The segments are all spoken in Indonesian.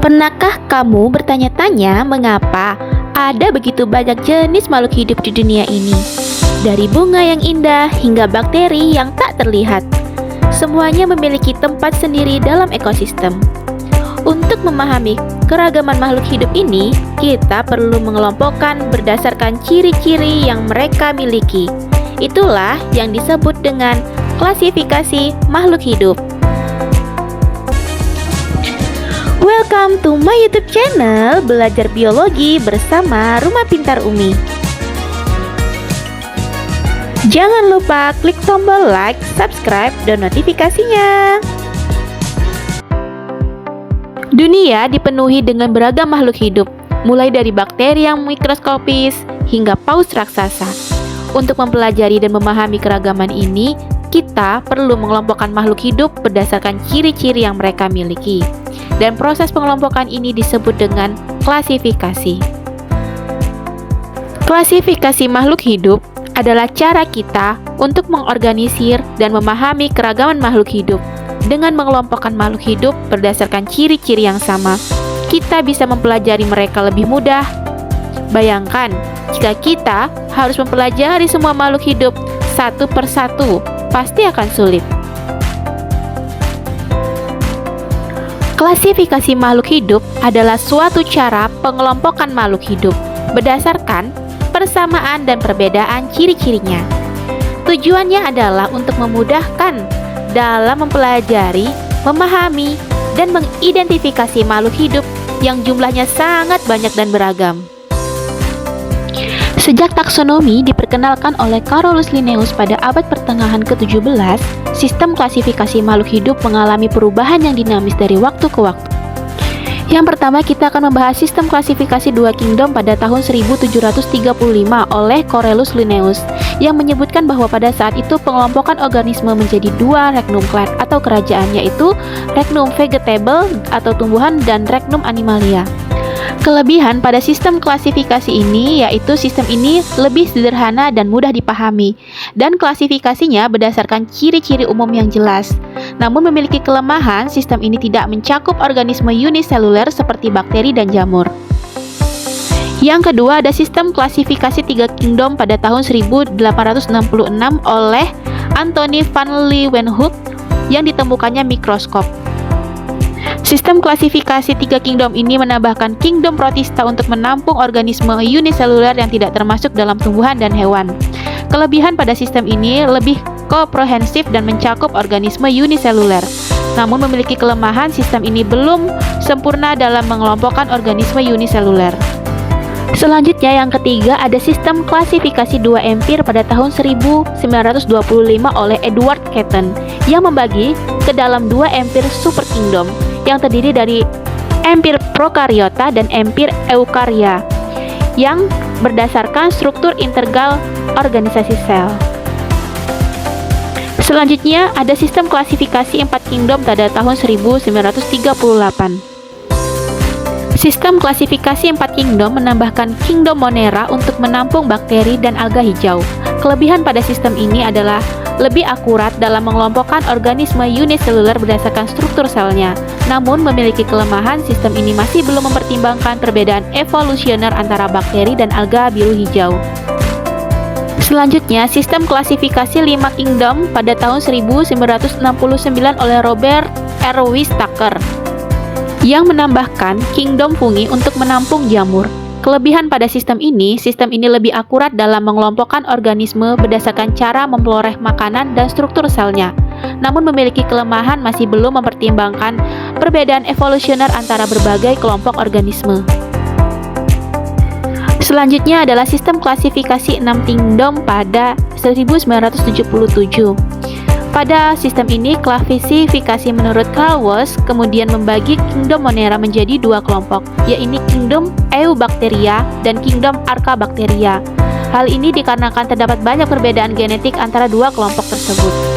Pernahkah kamu bertanya-tanya mengapa ada begitu banyak jenis makhluk hidup di dunia ini? Dari bunga yang indah hingga bakteri yang tak terlihat, semuanya memiliki tempat sendiri dalam ekosistem. Untuk memahami keragaman makhluk hidup ini, kita perlu mengelompokkan berdasarkan ciri-ciri yang mereka miliki. Itulah yang disebut dengan klasifikasi makhluk hidup. Welcome to my YouTube channel Belajar Biologi bersama Rumah Pintar Umi. Jangan lupa klik tombol like, subscribe, dan notifikasinya. Dunia dipenuhi dengan beragam makhluk hidup, mulai dari bakteri yang mikroskopis hingga paus raksasa. Untuk mempelajari dan memahami keragaman ini, kita perlu mengelompokkan makhluk hidup berdasarkan ciri-ciri yang mereka miliki. Dan proses pengelompokan ini disebut dengan klasifikasi. Klasifikasi makhluk hidup adalah cara kita untuk mengorganisir dan memahami keragaman makhluk hidup. Dengan mengelompokkan makhluk hidup berdasarkan ciri-ciri yang sama, kita bisa mempelajari mereka lebih mudah. Bayangkan, jika kita harus mempelajari semua makhluk hidup satu persatu, pasti akan sulit. Klasifikasi makhluk hidup adalah suatu cara pengelompokan makhluk hidup berdasarkan persamaan dan perbedaan ciri-cirinya. Tujuannya adalah untuk memudahkan dalam mempelajari, memahami, dan mengidentifikasi makhluk hidup yang jumlahnya sangat banyak dan beragam. Sejak taksonomi diperkenalkan oleh Carolus Linnaeus pada abad pertengahan ke-17, sistem klasifikasi makhluk hidup mengalami perubahan yang dinamis dari waktu ke waktu. Yang pertama, kita akan membahas sistem klasifikasi dua kingdom pada tahun 1735 oleh Carolus Linnaeus, yang menyebutkan bahwa pada saat itu pengelompokan organisme menjadi dua regnum clade atau kerajaan, yaitu regnum vegetable atau tumbuhan dan regnum animalia. Kelebihan pada sistem klasifikasi ini yaitu sistem ini lebih sederhana dan mudah dipahami, dan klasifikasinya berdasarkan ciri-ciri umum yang jelas. Namun memiliki kelemahan, sistem ini tidak mencakup organisme uniseluler seperti bakteri dan jamur. Yang kedua, ada sistem klasifikasi tiga kingdom pada tahun 1866 oleh Anthony van Leeuwenhoek yang ditemukannya mikroskop. Sistem klasifikasi tiga kingdom ini menambahkan kingdom protista untuk menampung organisme uniseluler yang tidak termasuk dalam tumbuhan dan hewan. Kelebihan pada sistem ini lebih komprehensif dan mencakup organisme uniseluler. Namun memiliki kelemahan, sistem ini belum sempurna dalam mengelompokkan organisme uniseluler. Selanjutnya, yang ketiga, ada sistem klasifikasi dua empir pada tahun 1925 oleh Edward Caton yang membagi ke dalam dua empir super kingdom yang terdiri dari empir prokariota dan empir eukarya yang berdasarkan struktur integral organisasi sel. Selanjutnya, ada sistem klasifikasi empat kingdom pada tahun 1938. Sistem klasifikasi empat kingdom menambahkan kingdom Monera untuk menampung bakteri dan alga hijau. Kelebihan pada sistem ini adalah lebih akurat dalam mengelompokkan organisme uniseluler berdasarkan struktur selnya. Namun memiliki kelemahan, sistem ini masih belum mempertimbangkan perbedaan evolusioner antara bakteri dan alga biru hijau. Selanjutnya, sistem klasifikasi 5 kingdom pada tahun 1969 oleh Robert Erwin Tucker yang menambahkan kingdom fungi untuk menampung jamur. Kelebihan pada sistem ini lebih akurat dalam mengelompokkan organisme berdasarkan cara memperoleh makanan dan struktur selnya. Namun memiliki kelemahan, masih belum mempertimbangkan perbedaan evolusioner antara berbagai kelompok organisme. Selanjutnya adalah sistem klasifikasi 6 kingdom pada 1977. Pada sistem ini, klasifikasi menurut Carl Woese kemudian membagi kingdom Monera menjadi dua kelompok, yaitu kingdom Eubacteria dan kingdom Archaebacteria. Hal ini dikarenakan terdapat banyak perbedaan genetik antara dua kelompok tersebut.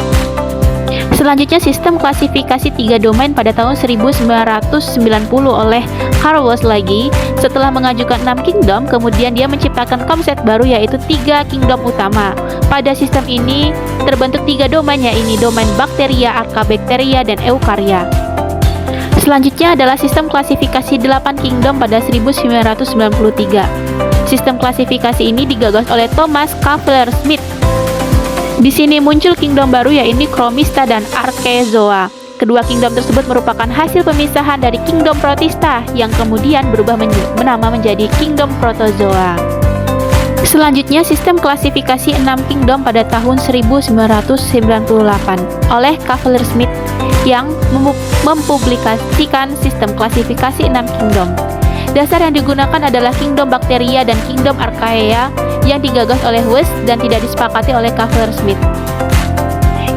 Selanjutnya, sistem klasifikasi 3 domain pada tahun 1990 oleh Carl Woese lagi. Setelah mengajukan 6 kingdom, kemudian dia menciptakan konsep baru yaitu 3 kingdom utama. Pada sistem ini terbentuk 3 domain, yaitu domain bakteria, archaebacteria, dan eukarya. Selanjutnya adalah sistem klasifikasi 8 kingdom pada 1993. Sistem klasifikasi ini digagas oleh Thomas Cavalier-Smith. Di sini muncul kingdom baru yaitu Chromista dan Archezoa. Kedua kingdom tersebut merupakan hasil pemisahan dari kingdom Protista yang kemudian berubah menama menjadi kingdom Protozoa. Selanjutnya sistem klasifikasi 6 kingdom pada tahun 1998 oleh Cavalier-Smith yang mempublikasikan sistem klasifikasi 6 kingdom. Dasar yang digunakan adalah kingdom Bacteria dan kingdom Archaea yang digagas oleh West dan tidak disepakati oleh Cavalier-Smith.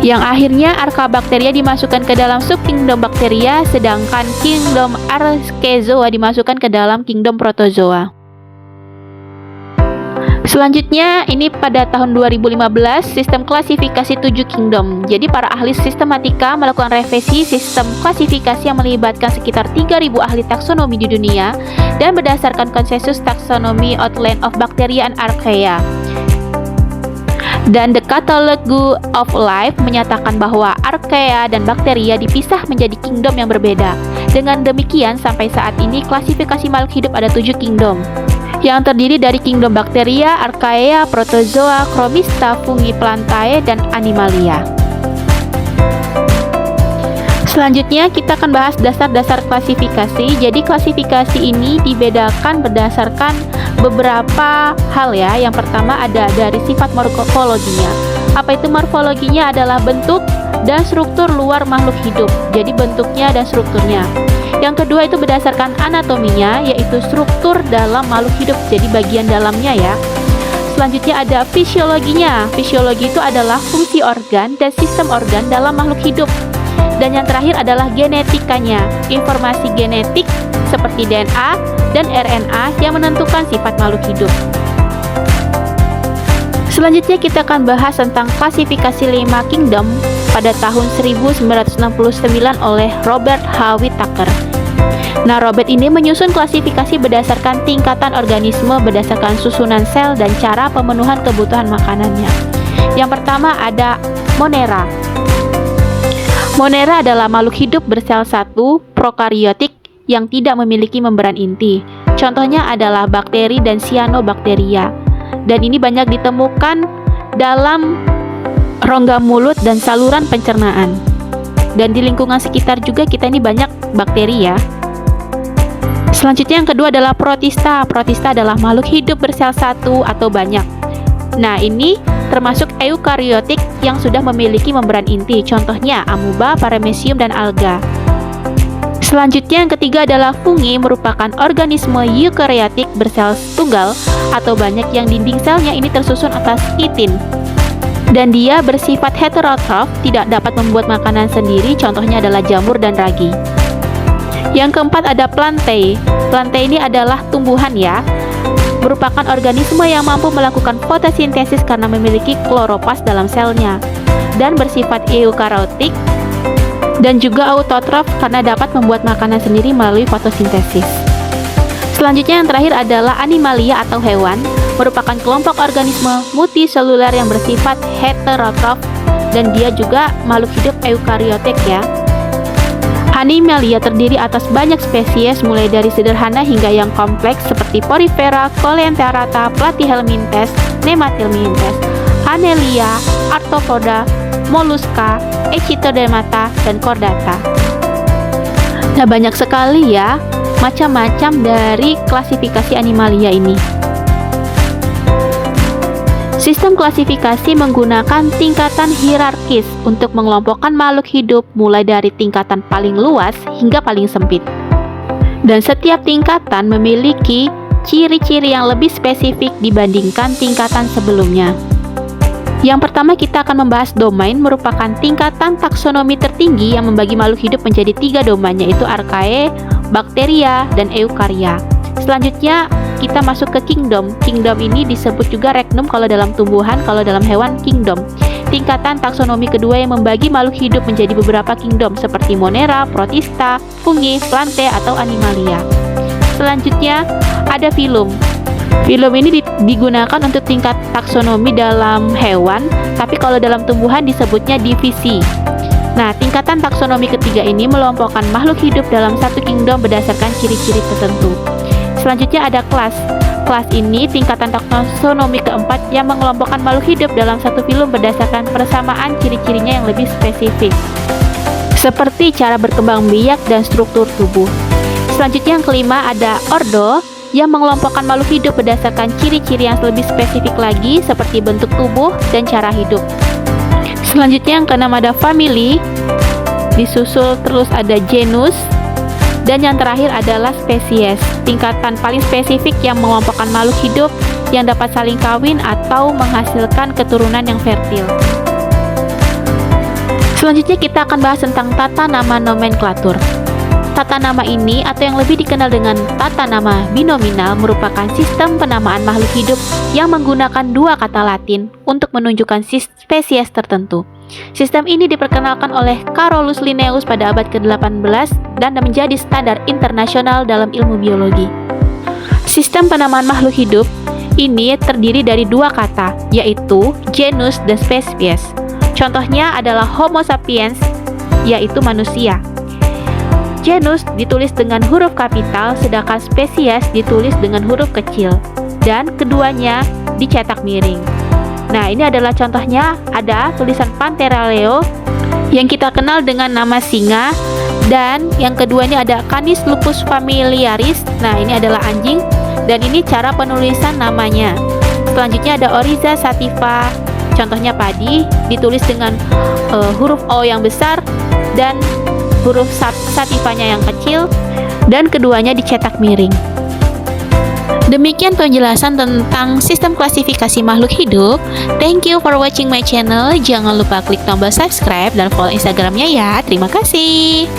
Yang akhirnya Archaebacteria dimasukkan ke dalam sub-kingdom Bacteria, sedangkan kingdom Archezoa dimasukkan ke dalam kingdom Protozoa. Selanjutnya, ini pada tahun 2015, sistem klasifikasi 7 kingdom. Jadi para ahli sistematika melakukan revisi sistem klasifikasi yang melibatkan sekitar 3.000 ahli taksonomi di dunia dan berdasarkan konsensus taksonomi Outline of Bacteria and Archaea. Dan The Catalogue of Life menyatakan bahwa Archaea dan Bacteria dipisah menjadi kingdom yang berbeda. Dengan demikian, sampai saat ini klasifikasi makhluk hidup ada 7 kingdom, yang terdiri dari kingdom Bacteria, Archaea, Protozoa, Chromista, Fungi, Plantae, dan Animalia. Selanjutnya kita akan bahas dasar-dasar klasifikasi. Jadi klasifikasi ini dibedakan berdasarkan beberapa hal ya. Yang pertama ada dari sifat morfologinya. Apa itu morfologinya? Adalah bentuk dan struktur luar makhluk hidup. Jadi bentuknya dan strukturnya. Yang kedua itu berdasarkan anatominya, yaitu struktur dalam makhluk hidup, jadi bagian dalamnya ya. Selanjutnya ada fisiologinya. Fisiologi itu adalah fungsi organ dan sistem organ dalam makhluk hidup. Dan yang terakhir adalah genetikanya, informasi genetik seperti DNA dan RNA yang menentukan sifat makhluk hidup. Selanjutnya kita akan bahas tentang klasifikasi 5 kingdom pada tahun 1969 oleh Robert H. Whittaker. Nah, Robert ini menyusun klasifikasi berdasarkan tingkatan organisme berdasarkan susunan sel dan cara pemenuhan kebutuhan makanannya. Yang pertama ada Monera. Monera adalah makhluk hidup bersel satu, prokariotik yang tidak memiliki membran inti. Contohnya adalah bakteri dan cyanobacteria. Dan ini banyak ditemukan dalam rongga mulut dan saluran pencernaan. Dan di lingkungan sekitar juga kita ini banyak bakteri ya. Selanjutnya yang kedua adalah Protista. Protista adalah makhluk hidup bersel satu atau banyak. Nah, ini termasuk eukariotik yang sudah memiliki membran inti. Contohnya amuba, paramecium, dan alga. Selanjutnya yang ketiga adalah fungi, merupakan organisme eukariotik bersel tunggal atau banyak yang dinding selnya ini tersusun atas kitin. Dan dia bersifat heterotrof, tidak dapat membuat makanan sendiri, contohnya adalah jamur dan ragi. Yang keempat ada Plantae. Plantae ini adalah tumbuhan ya, merupakan organisme yang mampu melakukan fotosintesis karena memiliki kloroplas dalam selnya, dan bersifat eukariotik dan juga autotrof karena dapat membuat makanan sendiri melalui fotosintesis. Selanjutnya yang terakhir adalah Animalia atau hewan, merupakan kelompok organisme multiseluler yang bersifat heterotrof dan dia juga makhluk hidup eukariotik ya. Animalia terdiri atas banyak spesies mulai dari sederhana hingga yang kompleks seperti Porifera, Coleanterata, Platyhelminthes, Nematyhelminthes, Annelida, Arthropoda, Mollusca, Echinodermata, dan Chordata. Nah, banyak sekali ya macam-macam dari klasifikasi Animalia ini. Sistem klasifikasi menggunakan tingkatan hierarkis untuk mengelompokkan makhluk hidup mulai dari tingkatan paling luas hingga paling sempit. Dan setiap tingkatan memiliki ciri-ciri yang lebih spesifik dibandingkan tingkatan sebelumnya. Yang pertama kita akan membahas domain, merupakan tingkatan taksonomi tertinggi yang membagi makhluk hidup menjadi 3 domain, yaitu Archaea, Bacteria, dan Eukarya. Selanjutnya kita masuk ke kingdom. Kingdom ini disebut juga regnum kalau dalam tumbuhan, kalau dalam hewan kingdom. Tingkatan taksonomi kedua yang membagi makhluk hidup menjadi beberapa kingdom seperti Monera, Protista, Fungi, Plantae, atau Animalia. Selanjutnya ada filum. Filum ini digunakan untuk tingkat taksonomi dalam hewan, tapi kalau dalam tumbuhan disebutnya divisi. Nah, tingkatan taksonomi ketiga ini melompokkan makhluk hidup dalam satu kingdom berdasarkan ciri-ciri tertentu. Selanjutnya ada kelas. Kelas ini tingkatan taksonomi keempat yang mengelompokkan makhluk hidup dalam satu film berdasarkan persamaan ciri-cirinya yang lebih spesifik, seperti cara berkembang biak dan struktur tubuh. Selanjutnya yang kelima ada ordo, yang mengelompokkan makhluk hidup berdasarkan ciri-ciri yang lebih spesifik lagi, seperti bentuk tubuh dan cara hidup. Selanjutnya yang keenam ada family, disusul terus ada genus, dan yang terakhir adalah spesies, tingkatan paling spesifik yang mengelompokkan makhluk hidup yang dapat saling kawin atau menghasilkan keturunan yang fertil. Selanjutnya kita akan bahas tentang tata nama nomenklatur. Tata nama ini atau yang lebih dikenal dengan tata nama binominal merupakan sistem penamaan makhluk hidup yang menggunakan dua kata Latin untuk menunjukkan spesies tertentu. Sistem ini diperkenalkan oleh Carolus Linnaeus pada abad ke-18 dan menjadi standar internasional dalam ilmu biologi. Sistem penamaan makhluk hidup ini terdiri dari dua kata, yaitu genus dan spesies. Contohnya adalah Homo sapiens, yaitu manusia. Genus ditulis dengan huruf kapital, sedangkan spesies ditulis dengan huruf kecil, dan keduanya dicetak miring. Nah, ini adalah contohnya, ada tulisan Panthera leo yang kita kenal dengan nama singa, dan yang kedua ini ada Canis lupus familiaris. Nah, ini adalah anjing, dan ini cara penulisan namanya. Selanjutnya ada Oryza sativa, contohnya padi, ditulis dengan huruf O yang besar dan huruf sativanya yang kecil, dan keduanya dicetak miring. Demikian penjelasan tentang sistem klasifikasi makhluk hidup. Thank you for watching my channel. Jangan lupa klik tombol subscribe dan follow Instagramnya ya. Terima kasih.